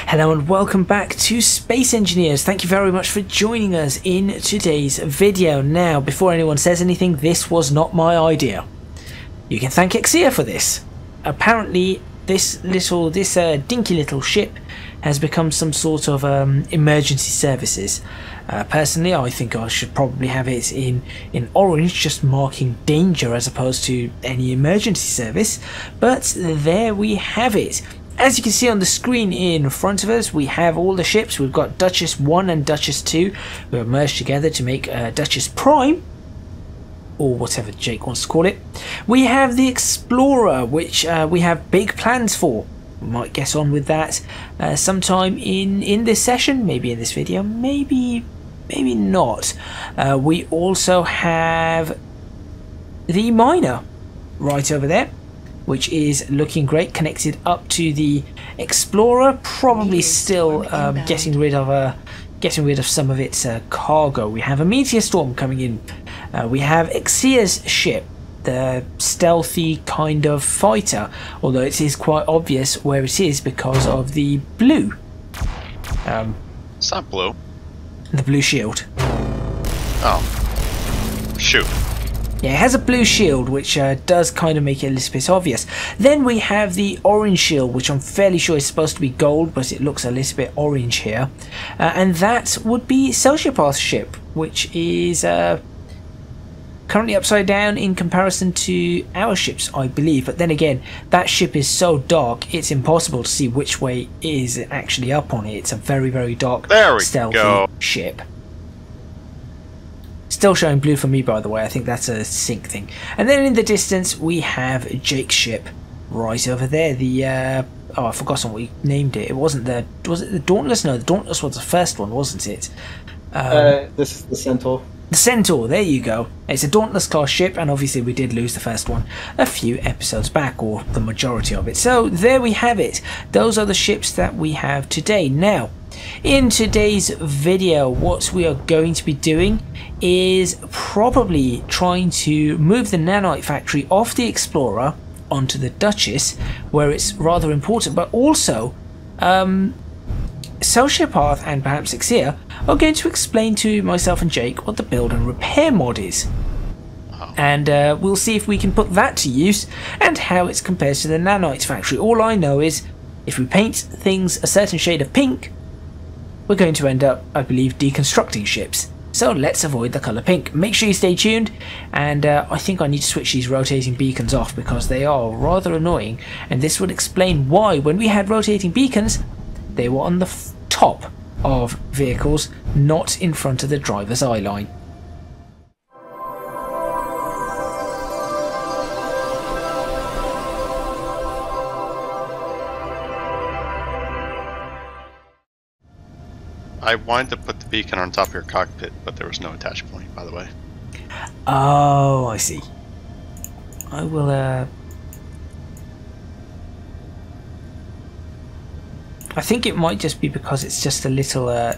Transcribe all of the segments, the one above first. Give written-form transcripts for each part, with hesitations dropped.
Hello and welcome back to Space Engineers. Thank you very much for joining us in today's video. Now, before anyone says anything, this was not my idea. You can thank Exia for this. Apparently, this dinky little ship has become some sort of emergency services. Personally, I think I should probably have it in orange, just marking danger as opposed to any emergency service. But there we have it. As you can see on the screen in front of us, we have all the ships. We've got Duchess 1 and Duchess 2. We have merged together to make Duchess Prime, or whatever Jake wants to call it. We have the Explorer, which we have big plans for. We might get on with that sometime in this session, maybe in this video, maybe not. We also have the Miner right over there, which is looking great, connected up to the Explorer. Probably still getting rid of some of its cargo. We have a meteor storm coming in. We have Exia's ship, the stealthy kind of fighter, although it is quite obvious where it is because of the blue. It's not blue. The blue shield. Oh, shoot. Yeah, it has a blue shield, which does kind of make it a little bit obvious. Then we have the orange shield, which I'm fairly sure is supposed to be gold, but it looks a little bit orange here. And that would be Sociopath's ship, which is currently upside down in comparison to our ships, I believe. But then again, that ship is so dark, it's impossible to see which way is actually up on it. It's a very, very dark, stealthy ship. Still showing blue for me, by the way. I think that's a sync thing. And then in the distance, we have Jake's ship right over there. The oh, I've forgotten what we named it. It wasn't the... Was it the Dauntless? No, the Dauntless was the first one, wasn't it? This is the Centaur. The Centaur, there you go. It's a Dauntless class ship, and obviously we did lose the first one a few episodes back, or the majority of it. So there we have it. Those are the ships that we have today. Now, in today's video, what we are going to be doing is probably trying to move the nanite factory off the Explorer onto the Duchess, where it's rather important, but also Sociopath and perhaps Exia are going to explain to myself and Jake what the build and repair mod is. And we'll see if we can put that to use and how it compares to the nanite factory. All I know is if we paint things a certain shade of pink, we're going to end up, I believe, deconstructing ships. So let's avoid the colour pink. Make sure you stay tuned, and I think I need to switch these rotating beacons off because they are rather annoying, and this would explain why when we had rotating beacons they were on the top of vehicles, not in front of the driver's eye line. I wanted to put the beacon on top of your cockpit, but there was no attach point, by the way. Oh, I see. I will, I think it might just be because it's just a little,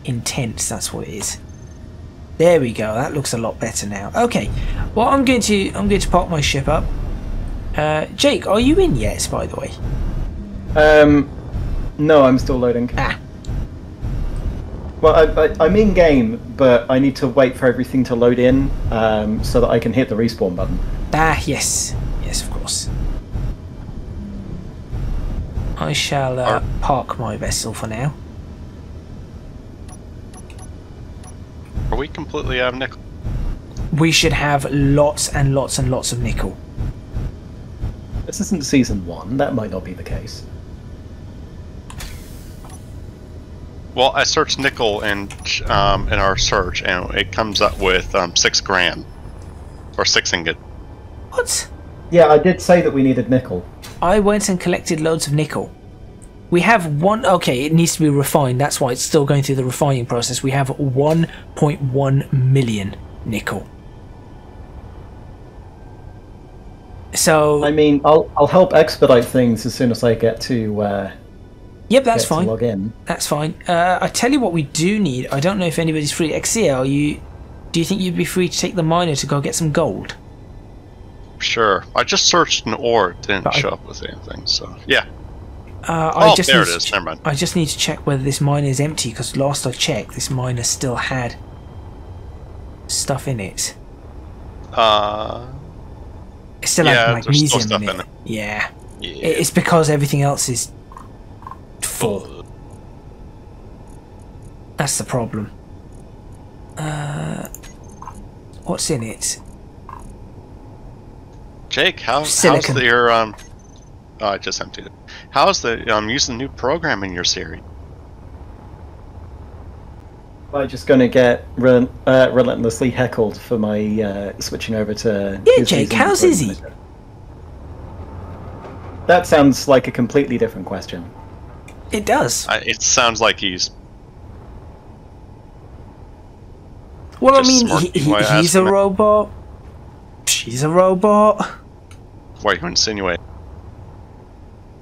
intense, that's what it is. There we go, that looks a lot better now. Okay, well, I'm going to park my ship up. Jake, are you in yet, by the way? No, I'm still loading. Ah. Well, I'm in game, but I need to wait for everything to load in so that I can hit the respawn button. Ah, yes. Yes, of course. I shall park my vessel for now. Are we completely out of nickel? We should have lots and lots and lots of nickel. This isn't season 1, that might not be the case. Well, I searched nickel in our search, and it comes up with 6 grand. Or 6 ingot. What? Yeah, I did say that we needed nickel. I went and collected loads of nickel. We have one... Okay, it needs to be refined. That's why it's still going through the refining process. We have 1.1 million nickel. So... I mean, I'll help expedite things as soon as I get to... Yep, that's fine. Log in. That's fine. I tell you what we do need. I don't know if anybody's free. Exia, do you think you'd be free to take the miner to go get some gold? Sure. I just searched an ore, it didn't show up with anything, so yeah. I just there need it is. Never mind. I just need to check whether this mine is empty, because last I checked, this miner still had stuff in it. It still had magnesium in it. Yeah. It's because everything else is full. That's the problem. What's in it? Jake, how's your Oh, I just emptied it. How's the using the new program in your series? I'm just going to get relentlessly heckled for my switching over to... Yeah, Jake, how's Izzy? That sounds like a completely different question. It does. It sounds like he's... Well, I mean, he's a robot. She's a robot. What are you insinuating?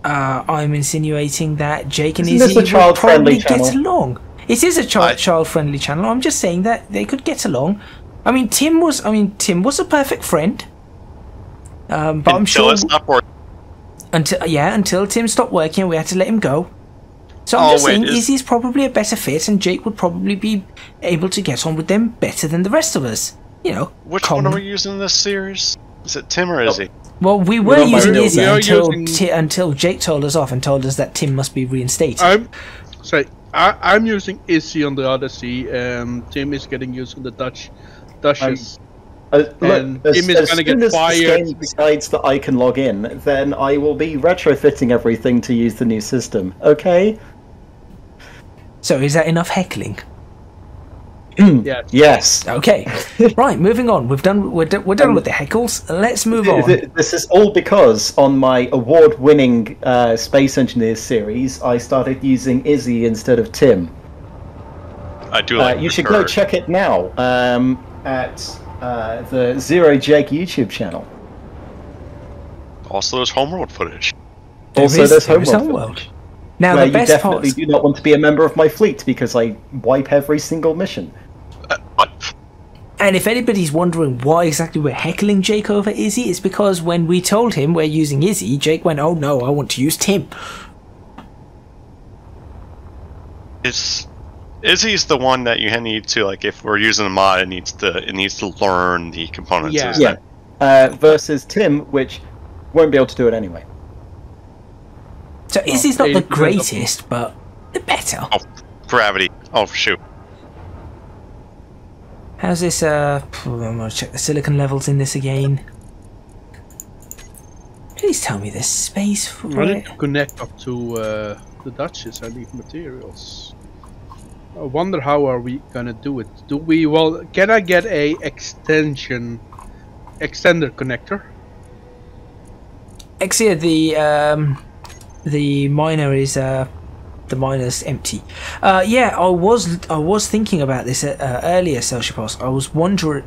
I'm insinuating that Jake and Izzy would probably get along. It is a child-friendly channel. I'm just saying that they could get along. I mean, Tim was a perfect friend. But I'm sure until Tim stopped working, and we had to let him go. So I'm just saying, Izzy's probably a better fit, and Jake would probably be able to get on with them better than the rest of us. You know. Which one are we using in this series? Is it Tim or Izzy? Well, we were using Izzy until Jake told us off and told us that Tim must be reinstated. I'm using Izzy on the Odyssey, and Tim is getting used on the Duchess. Look, as soon as this game decides that I can log in, then I will be retrofitting everything to use the new system. Okay? So is that enough heckling? Yes. Okay. Right. Moving on. We're done with the heckles. Let's move on. This is all because on my award-winning Space Engineers series, I started using Izzy instead of Tim. I do like. You should go check it now at the Zero Jake YouTube channel. Also, there's homeworld footage. There's homeworld footage. Now, where the best you definitely do not want to be a member of my fleet because I wipe every single mission. And if anybody's wondering why exactly we're heckling Jake over Izzy, it's because when we told him we're using Izzy, Jake went, "Oh no, I want to use Tim." Izzy's the one that you need to, like, if we're using a mod, it needs to learn the components. Versus Tim, which won't be able to do it anyway. So Izzy's not the greatest, but the better. Oh, gravity. Oh, shoot. How's this, I'm gonna check the silicon levels in this again. Please tell me there's space for I it. need to connect up to the Duchess. I need materials. I wonder how are we gonna do it. Can I get a extender connector? Exia, the miner is the miner's empty. Yeah, I was thinking about this earlier, Celsius. I was wondering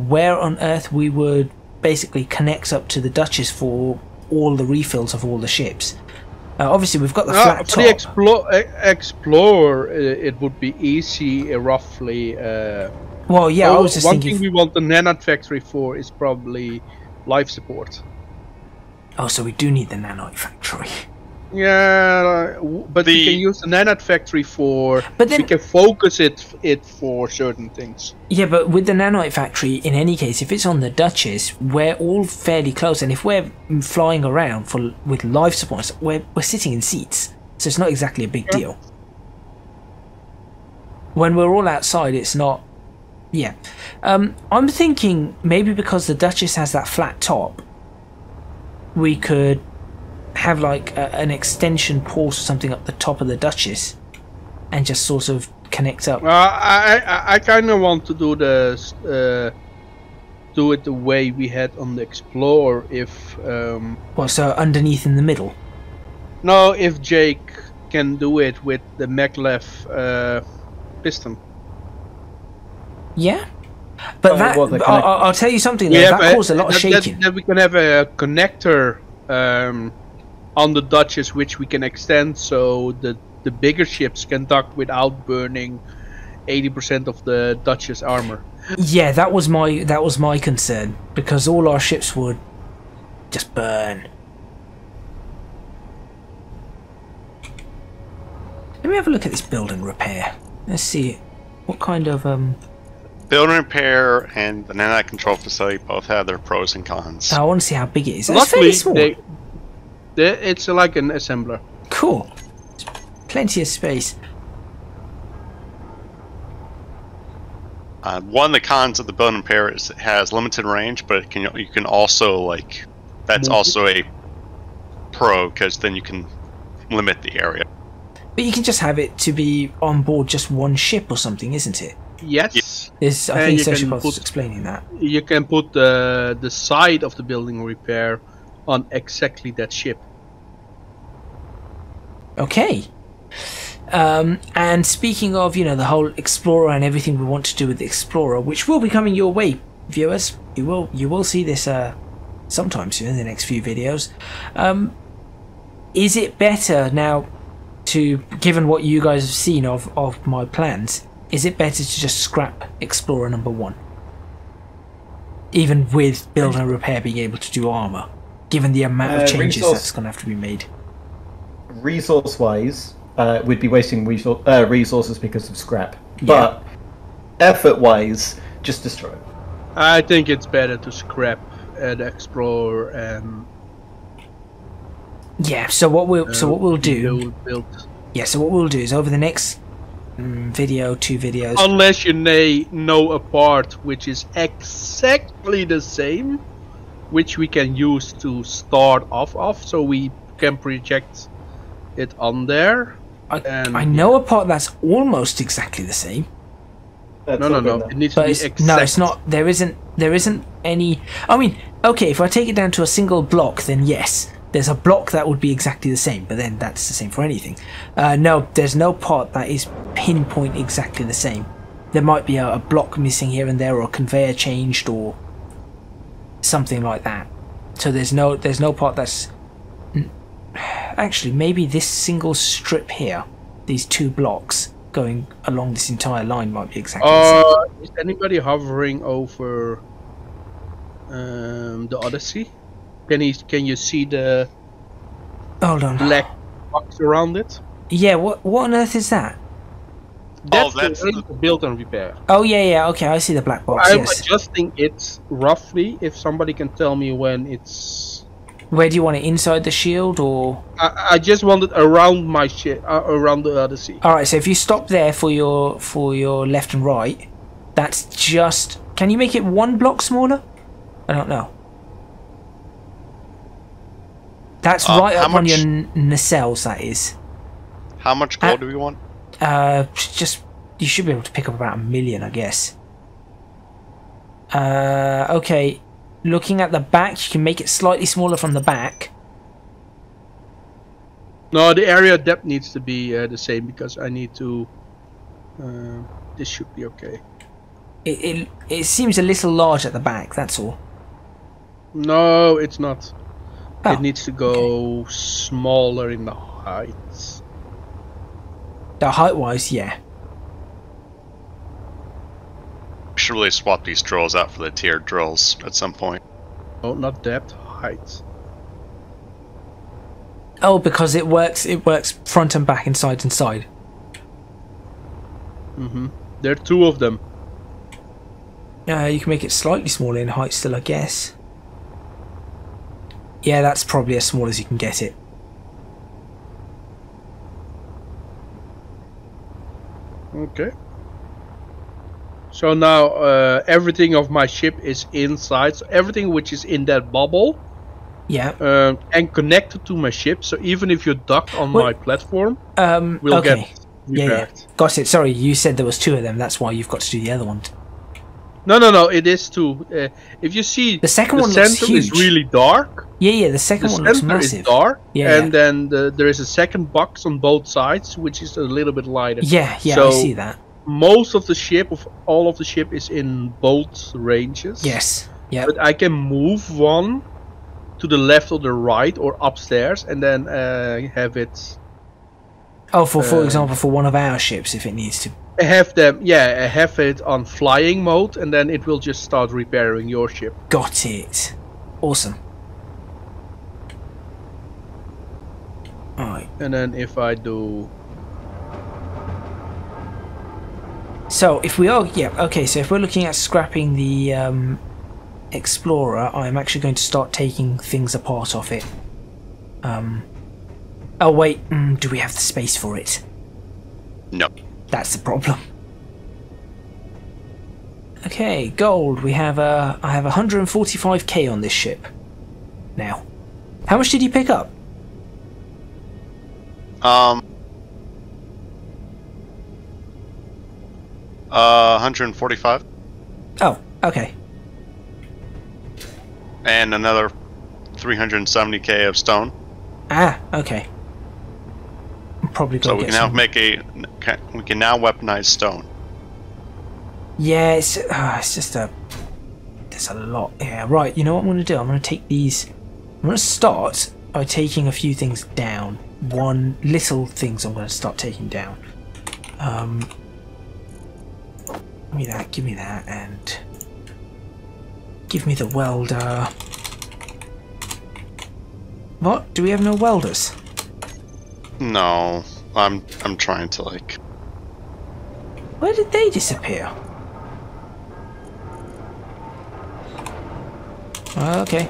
where on earth we would basically connect up to the Duchess for all the refills of all the ships. Obviously, we've got the flat top. For the Explorer, it would be easy, roughly. Well, yeah, I was just thinking. One thing we want the nanite factory for is probably life support. Oh, so we do need the nanite factory. Yeah, but we can use the nanite factory for. But then we can focus it for certain things. Yeah, but with the nanite factory, in any case, if it's on the Duchess, we're all fairly close, and if we're flying around with life supports, we're sitting in seats, so it's not exactly a big deal. When we're all outside, it's not. Yeah, I'm thinking maybe because the Duchess has that flat top, we could have like an extension port or something up the top of the Duchess and just sort of connect up. I kind of want to do this, do it the way we had on the Explorer. If well, so underneath in the middle. No, if Jake can do it with the maglev piston. Yeah, but I'll tell you something. That caused a lot of shaking. Then we can have a connector on the Duchess, which we can extend so the bigger ships can dock without burning 80% of the Duchess armor. Yeah, that was my concern, because all our ships would just burn. Let me have a look at this build and repair. Let's see what kind of Build and repair and the nanite control facility both have their pros and cons. I want to see how big it is. It's fairly small. It's like an assembler. Cool. Plenty of space. One of the cons of the build and repair is it has limited range, but you can also like that's also a pro because then you can limit the area. But you can just have it to be on board just one ship or something, isn't it? Yes. I think Sociopath was explaining that. You can put the side of the building repair on exactly that ship. Okay. And speaking of, the whole Explorer and everything we want to do with the Explorer, which will be coming your way, viewers. You will see this sometime soon in the next few videos. Is it better now, given what you guys have seen of my plans, is it better to just scrap Explorer number 1? Even with build and repair being able to do armor, given the amount of changes that's going to have to be made. Resource-wise, we'd be wasting resources because of scrap. But effort-wise, just destroy. I think it's better to scrap the Explorer and. Yeah. So what we'll do. Build. Yeah. So what we'll do is over the next video, 2 videos. Unless you know a part which is exactly the same, which we can use to start off of, so we can project it on there. I know a part that's almost exactly the same. No. It needs to be exact. No, it's not. There isn't any. I mean, okay, if I take it down to a single block, then yes, there's a block that would be exactly the same. But then that's the same for anything. No, there's no part that is pinpoint exactly the same. There might be a block missing here and there, or a conveyor changed, or something like that. So there's no part that's. Actually, maybe this single strip here, these 2 blocks going along this entire line might be exactly the same. Is anybody hovering over the Odyssey? Can you see the black box around it? Yeah, what on earth is that? That's the build and repair. Oh yeah, okay, I see the black box. I'm yes. adjusting it roughly. If somebody can tell me when it's. Where do you want it? Inside the shield, or? I just want it around my ship, around the Odyssey. All right. So if you stop there for your left and right, that's just. Can you make it 1 block smaller? I don't know. That's right up on your nacelles. That is. How much gold do we want? Just you should be able to pick up about 1 million, I guess. Okay. Looking at the back, you can make it slightly smaller from the back. No, the area depth needs to be the same because I need to. This should be okay. It seems a little large at the back. That's all. No, it's not. Oh, it needs to go smaller in the heights. The height-wise, yeah. We should really swap these drills out for the tiered drills at some point. Oh, not depth, height. Oh, because it works front and back, inside and side. There are 2 of them. You can make it slightly smaller in height still, I guess. Yeah, that's probably as small as you can get it. Okay. So now everything of my ship is inside. So everything which is in that bubble, and connected to my ship. So even if you're docked on my platform, we'll get repaired. Yeah. Got it. Sorry, you said there was 2 of them. That's why you've got to do the other one. No. It is 2. If you see, the second one center looks huge. is really dark. Yeah. The second one looks massive. The center is dark. And then there is a second box on both sides, which is a little bit lighter. Yeah. So, I see that. Most of the ship, all of the ship, is in both ranges. Yes. Yeah. But I can move one to the left or the right or upstairs, and then have it. Oh, for example, for one of our ships, if it needs to. Have it on flying mode, and then it will just start repairing your ship. Got it. Awesome. All right. And then if I do So if we are, yeah, okay. So if we're looking at scrapping the Explorer, I'm actually going to start taking things apart off it. Oh wait, do we have the space for it? No. That's the problem. Okay, gold. We have I have 145k on this ship. Now, how much did you pick up? 145. Oh, okay. And another 370k of stone. Ah, okay. Probably. So we can now we can now weaponize stone. Yeah, it's just there's a lot. Yeah, right. You know what I'm going to do? I'm going to take these. I'm going to start by taking a few things down. Little things I'm going to start taking down. Give me that, and give me the welder. What? Do we have no welders? No, I'm trying to like. Where did they disappear? Okay,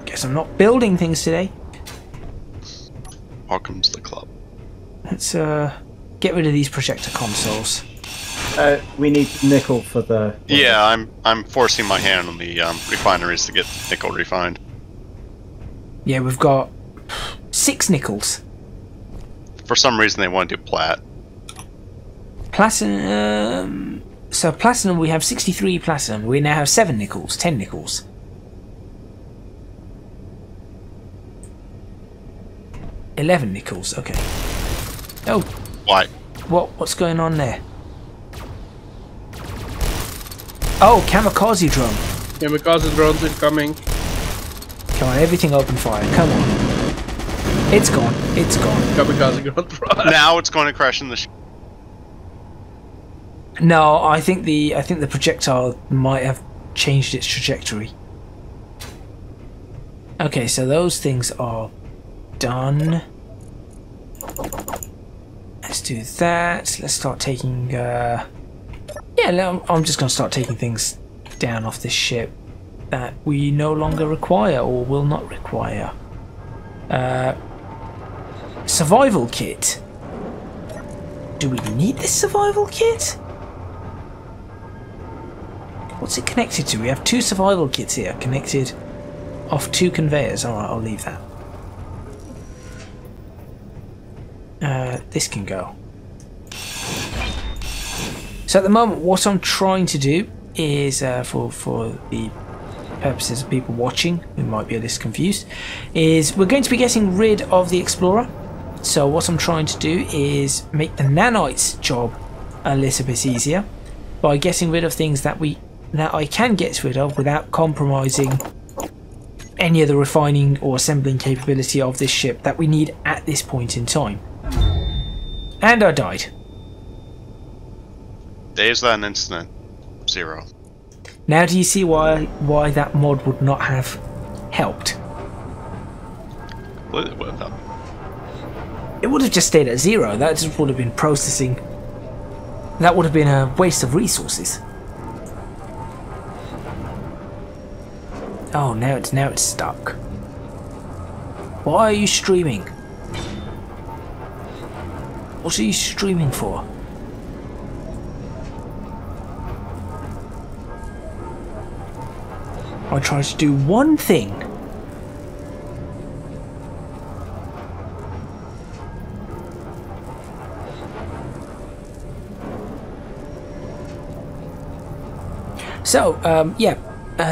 guess I'm not building things today. Welcome to the club. Let's get rid of these projector consoles. We need nickel for the... Yeah, I'm forcing my hand on the refineries to get nickel refined. Yeah, we've got 6 nickels. For some reason they want to do plat. Platinum... So platinum, we have 63 platinum. We now have 7 nickels, 10 nickels. $11 nickels, okay. Oh. Why? What's going on there? Oh, kamikaze drone. Kamikaze drones incoming. Come on, everything open fire. Come on. It's gone. It's gone. Kamikaze drone. Now it's going to crash in the ship. No, I think the projectile might have changed its trajectory. Okay, so those things are done. Let's do that. Let's start taking yeah, I'm just going to start taking things down off this ship that we no longer require or will not require. Survival kit. Do we need this survival kit? What's it connected to? We have 2 survival kits here connected off 2 conveyors. Alright, I'll leave that. This can go. So at the moment, what I'm trying to do is, for the purposes of people watching who might be a little confused, is we're going to be getting rid of the Explorer. So what I'm trying to do is make the nanites job a little bit easier by getting rid of things that I can get rid of without compromising any of the refining or assembling capability of this ship that we need at this point in time. And I died. Days without an incident, 0. Now do you see why that mod would not have helped? Completely would have. It would have just stayed at 0. That just would have been processing. That would have been a waste of resources. Oh, now it's stuck. Why are you streaming? What are you streaming for? I tried to do one thing. So, yeah.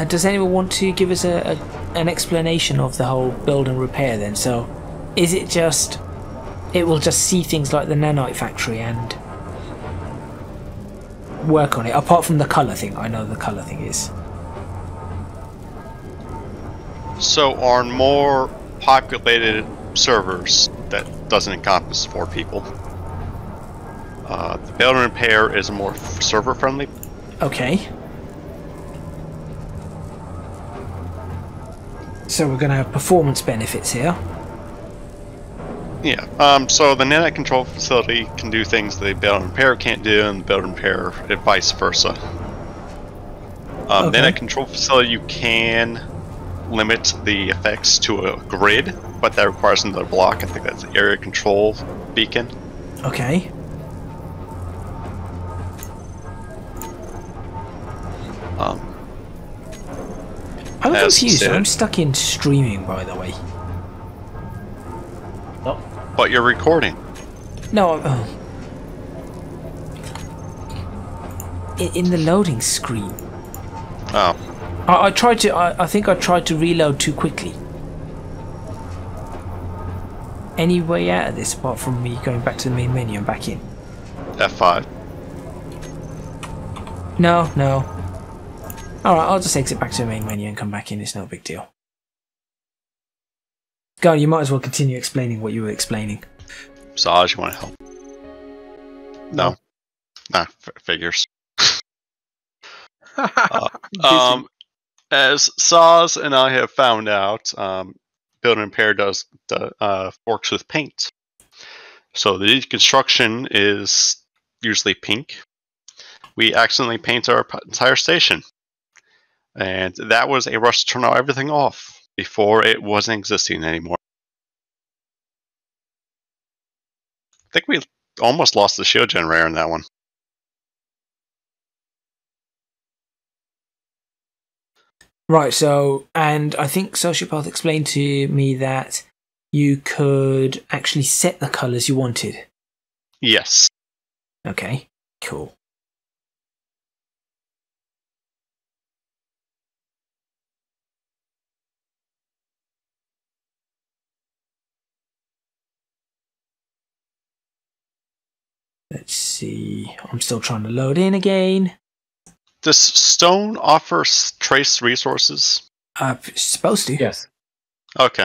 Does anyone want to give us an explanation of the whole build and repair then? So, is it just... It will just see things like the nanite factory and work on it, apart from the colour thing. I know the colour thing is. So on more populated servers that doesn't encompass 4 people, the build and repair is more server friendly. Okay. So we're going to have performance benefits here. Yeah. So the nanite control facility can do things the build and repair can't do, and the build and repair vice versa. Okay. Nanite control facility, you can limit the effects to a grid, but that requires another block. I think that's the area control beacon. Okay. I'm confused. I'm stuck in streaming, by the way. Oh. But you're recording. No. In the loading screen. Oh. I tried to. I think I tried to reload too quickly. Any way out of this apart from me going back to the main menu and back in? F5. No, no. Alright, I'll just exit back to the main menu and come back in. It's no big deal. God, you might as well continue explaining what you were explaining. Saj, you want to help? No. Nah, figures. As Saz and I have found out, Build and Repair works with paint. So the deconstruction is usually pink. We accidentally paint our entire station. And that was a rush to turn everything off before it wasn't existing anymore. I think we almost lost the shield generator in that one. Right, so, and I think Sociopath explained to me that you could actually set the colours you wanted. Yes. Okay, cool. Let's see, I'm still trying to load in again. Does stone offer trace resources? Supposed to. Yes. Okay.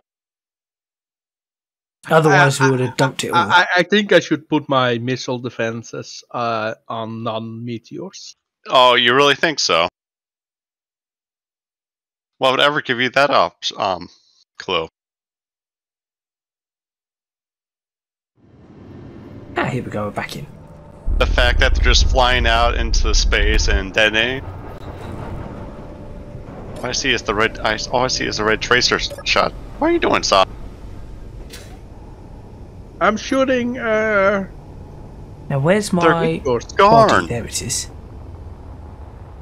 Otherwise, we would have dumped it all. I think I should put my missile defenses on non-meteors. Oh, you really think so? What would ever give you that clue? Ah, here we go, we're back in. The fact that they're just flying out into space and detonating. All I see is the red. All I see is the red tracer shot. What are you doing, Saw? I'm shooting. Now, where's my Darn. body? There it is.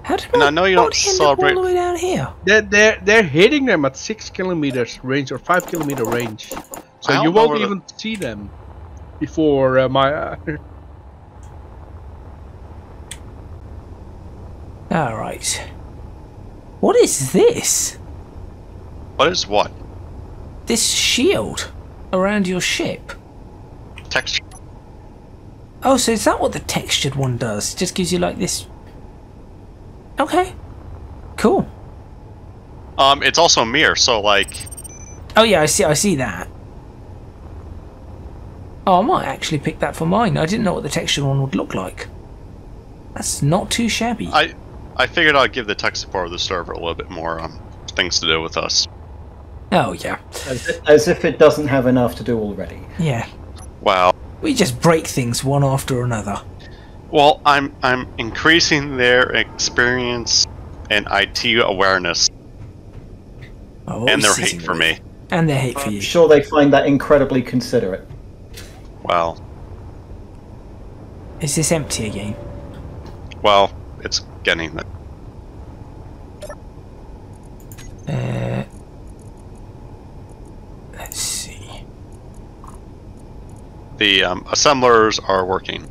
How did my I know you don't celebrate all the way down here? They're hitting them at 6 kilometers range or 5 kilometer range, so you won't even see them before my. Alright. What is this? What is what? This shield around your ship. Texture. Oh, so is that what the textured one does? It just gives you like this. Okay. Cool. It's also a mirror, so like. Oh yeah, I see that. Oh, I might actually pick that for mine. I didn't know what the textured one would look like. That's not too shabby. I figured I'd give the tech support of the server a little bit more things to do with us. Oh yeah. As if it doesn't have enough to do already. Yeah. Wow. We just break things one after another. Well, I'm increasing their experience and IT awareness, and their hate for me. And their hate for you. I'm sure they find that incredibly considerate. Well. Is this empty again? Well, it's getting that. Let's see. The assemblers are working.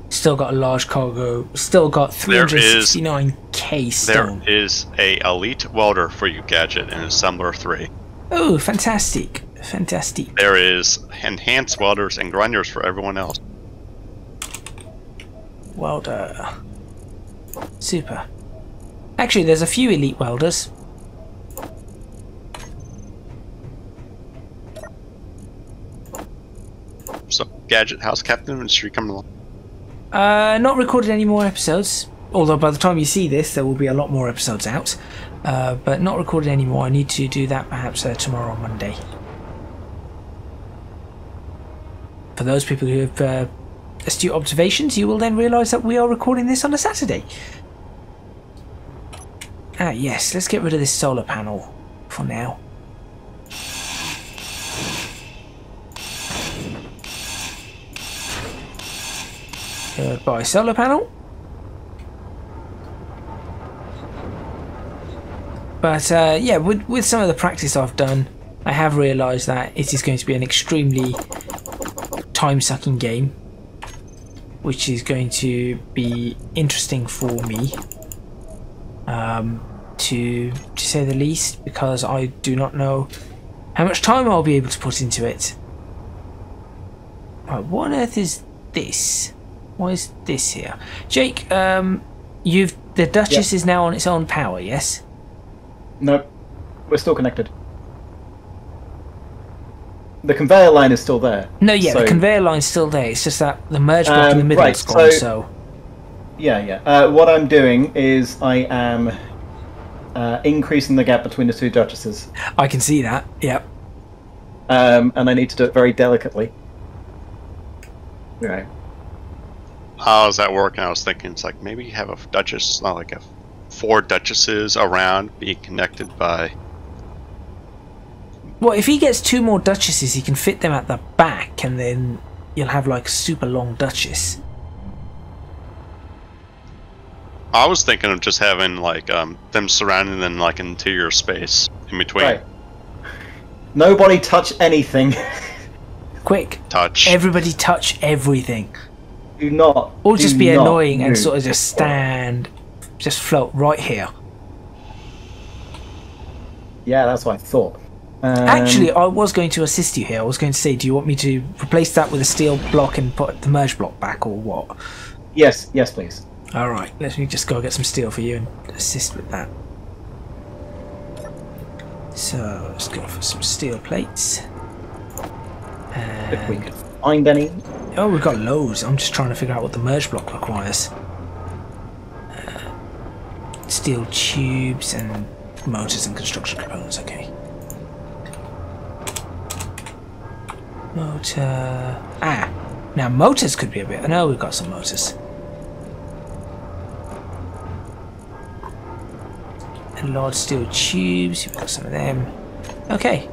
Still got a large cargo. Still got 369k stone. There is a elite welder for you, Gadget, in Assembler 3. Oh, fantastic. Fantastic. There is enhanced welders and grinders for everyone else. Welder. Super. Actually, there's a few elite welders. So, Gadget, how's Captain Industry coming along? Not recorded any more episodes. Although by the time you see this, there will be a lot more episodes out. But not recorded anymore. I need to do that perhaps tomorrow or Monday. for those people who have astute observations, you will then realise that we are recording this on a Saturday. Ah, yes, let's get rid of this solar panel for now. Goodbye, solar panel. But yeah, with some of the practice I've done, I have realised that it is going to be an extremely time-sucking game, which is going to be interesting for me, to say the least, because I do not know how much time I'll be able to put into it. Right, what on earth is this? Why is this here? Jake, the Duchess is now on its own power, yes? No, we're still connected. The conveyor line is still there. No, yeah, the conveyor line's still there. It's just that the merge block in the middle is gone, so... Yeah. What I'm doing is I am increasing the gap between the two Duchesses. I can see that, yep. And I need to do it very delicately. Right. How does that work? And I was thinking, it's like, maybe you have a Duchess, not like 4 Duchesses around being connected by... Well, if he gets 2 more Duchesses, he can fit them at the back, and then you'll have like a super long Duchess. I was thinking of just having like them surrounding them like interior space in between. Right. Nobody touch anything. Quick. Touch. Everybody touch everything. Do not. Or just be annoying move. and sort of just stand, just float right here. Yeah, that's what I thought. Actually, I was going to assist you here. I was going to say, do you want me to replace that with a steel block and put the merge block back, or what? Yes, please. Alright, let me just go get some steel for you and assist with that. So, let's go for some steel plates. If we can find any. Oh, we've got loads. I'm just trying to figure out what the merge block requires. Steel tubes and motors and construction components, okay. Motor... Ah! Now motors could be a bit... I know we've got some motors. And large steel tubes, we've got some of them. Okay,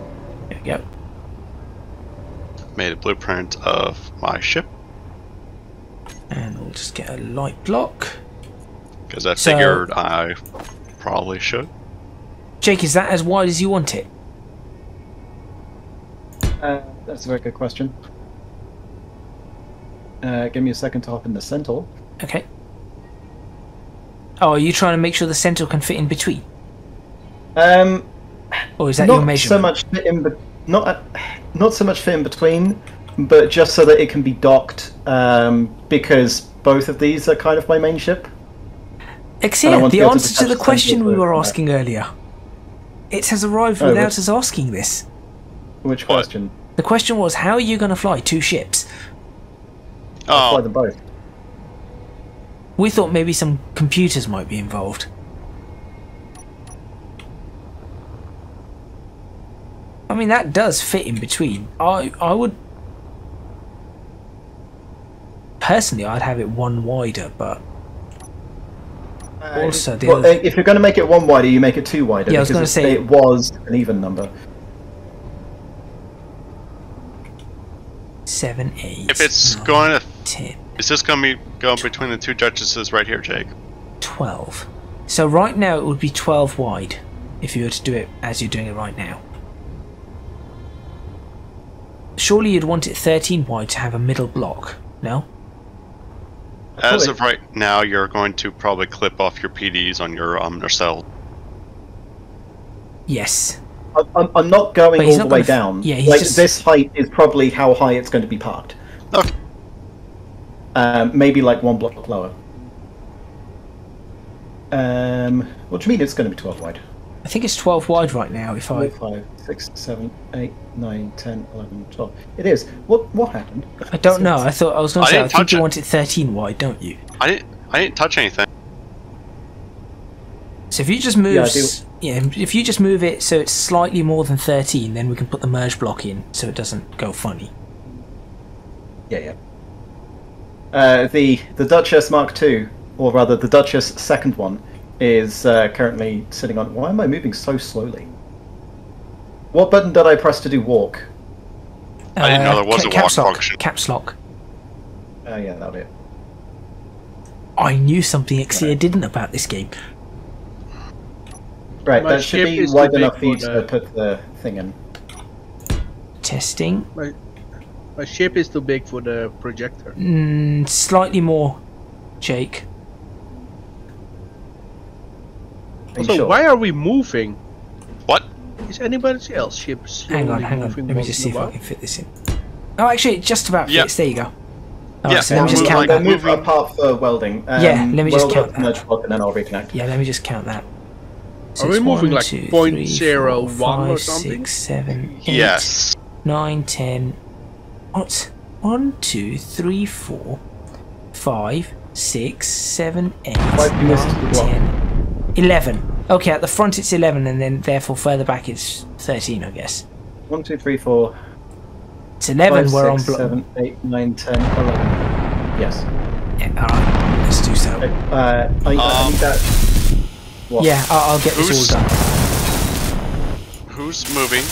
there we go. Made a blueprint of my ship. And we'll just get a light block. Because I figured I probably should. Jake, is that as wide as you want it? That's a very good question. Give me a second to hop in the Centaur. Okay. Oh, are you trying to make sure the Centaur can fit in between? Or is that your measurement? Not so much fit in between, but just so that it can be docked, because both of these are kind of my main ship. Excellent. The answer to the question we were asking earlier. It has arrived without us asking this. Which question? The question was, how are you going to fly 2 ships? I'll fly them both. We thought maybe some computers might be involved. I mean, that does fit in between. I would... Personally, I'd have it 1 wider, but... Also, if you're going to make it 1 wider, you make it 2 wider. Yeah, I was going to say... It was an even number. 7, 8. If it's 9, going to... 10. Is this going to be going between the 2 Duchesses right here, Jake? 12. So right now it would be 12 wide, if you were to do it as you're doing it right now. Surely you'd want it 13 wide to have a middle block, no? As of right now, you're going to probably clip off your PDs on your nacelle. Yes. I'm not going all the way down. Yeah, like, this height is probably how high it's going to be parked. Okay. Maybe like 1 block lower. What do you mean it's going to be 12 wide? I think it's 12 wide right now. If 4, 5, 6, 7, 8, 9, 10, 11, 12. It is. What happened? I don't know. I was going to say, I think you want it 13 wide, don't you? I didn't touch anything. So if you just move, if you just move it so it's slightly more than 13, then we can put the merge block in so it doesn't go funny. Yeah. The Duchess Mark II, or rather the Duchess second one, is currently sitting on... Why am I moving so slowly? What button did I press to do walk? I didn't know there was a walk function. Caps lock. Oh yeah, that'll be it. I knew something Xia didn't about this game. Right, that should be wide enough for you to put the thing in. Testing. My ship is too big for the projector. Slightly more, Jake. Also, why are we moving? What? Is anybody else ships? Hang on. Let me just see if I can fit this in. Oh, actually, it just about fits. There you go. Oh, Yeah, so let me just count that. Move apart for welding. Yeah, let me just count that. Merge block and then I'll reconnect. Yeah, let me just count that. So are we moving 1, like 2, 0.01 5, or something? 6, 7, 8, Yes. 9, 10. What? 1, 2, 3, 4, 5, 6, 7, 8, 9, 10, 11. Okay, at the front it's 11, and then therefore further back it's 13, I guess. 1, 2, 3, 4. It's 11. 5, we're 6, on block. 7, 8, 9, 10, 11. Yes. Yeah, alright. Let's do so. I need that. What? Yeah, I'll get this all done. Who's moving?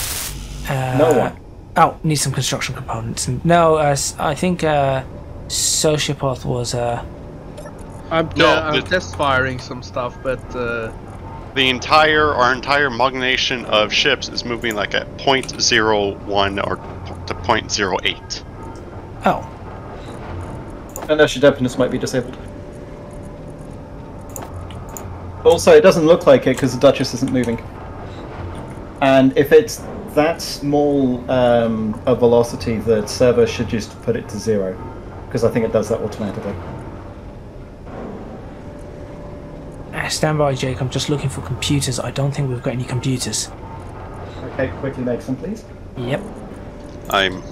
No one. Oh, need some construction components. No, I think Sociopath was. I'm test firing some stuff, but our entire Mugnation of ships is moving like at 0.01 or to 0.08. Oh. Unless your deafness might be disabled. Also, it doesn't look like it because the Duchess isn't moving. And if it's that small a velocity, the server should just put it to 0. Because I think it does that automatically. Stand by, Jake. I'm just looking for computers. I don't think we've got any computers. Okay, quickly make some, please. Yep. I'm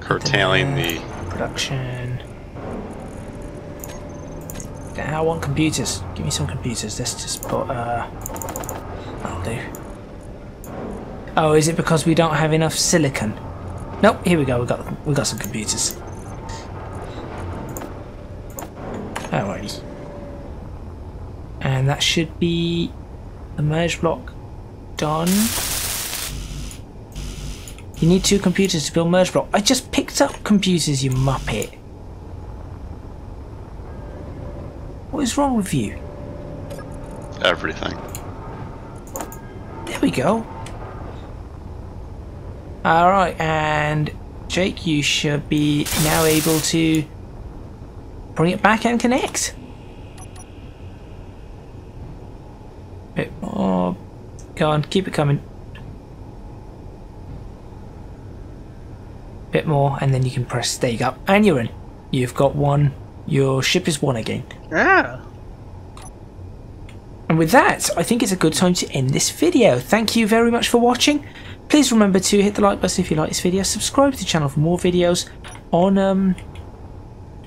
curtailing the production. I want computers. Give me some computers. Let's just put that'll do. Oh, is it because we don't have enough silicon? Nope. Here we go. We got some computers. Alrighty. And that should be the merge block done. You need 2 computers to build merge block. I just picked up computers, you muppet. What is wrong with you? everything. There we go. Alright, and Jake, you should be now able to bring it back and connect. Bit more. Go on, keep it coming. Bit more, and then you can press stay up, and you're in. You've got one. Your ship is 1 again. Ah. And with that, I think it's a good time to end this video. Thank you very much for watching. Please remember to hit the like button if you like this video. Subscribe to the channel for more videos on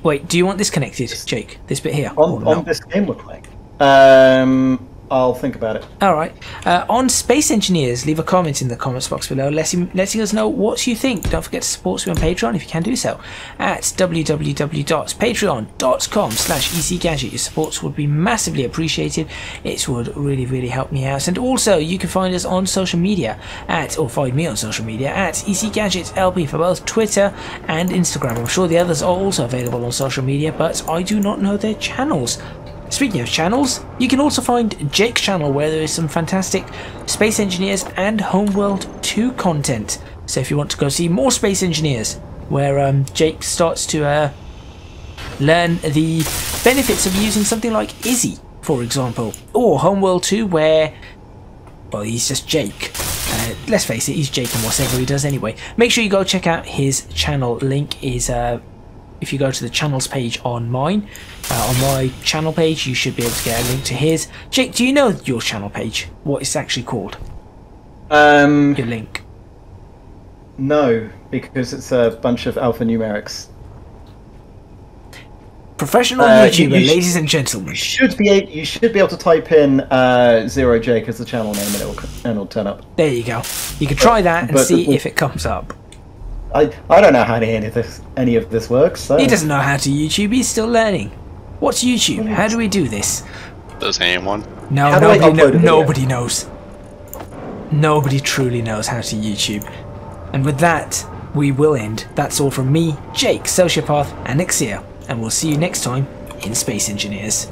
wait, do you want this connected, Jake? This bit here? On this game we're playing. I'll think about it. Alright. On Space Engineers, leave a comment in the comments box below letting us know what you think. Don't forget to support me on Patreon if you can do so at www.patreon.com/ecgadget. Your support would be massively appreciated. It would really help me out. And also, you can find us on social media or find me on social media at ecgadgetlp for both Twitter and Instagram. I'm sure the others are also available on social media, but I do not know their channels. Speaking of channels, you can also find Jake's channel where there is some fantastic Space Engineers and Homeworld 2 content. So if you want to go see more Space Engineers, where Jake starts to learn the benefits of using something like Izzy, for example, or Homeworld 2 where, well, he's just Jake. Let's face it, he's Jake in whatever he does anyway. Make sure you go check out his channel. Link is if you go to the channels page on mine, on my channel page, you should be able to get a link to his. Jake, do you know your channel page? What it's actually called? Your link. No, because it's a bunch of alphanumerics. Professional YouTuber, you ladies and gentlemen. You should be able to type in 0Jake as the channel name, and it'll turn up. There you go. You can try that and see if it comes up. I don't know how any of this works. So. He doesn't know how to YouTube. He's still learning. What's YouTube? How do we do this? Does anyone? No, nobody knows. Nobody truly knows how to YouTube. And with that, we will end. That's all from me, Jake, Sociopath, and Ixia. And we'll see you next time in Space Engineers.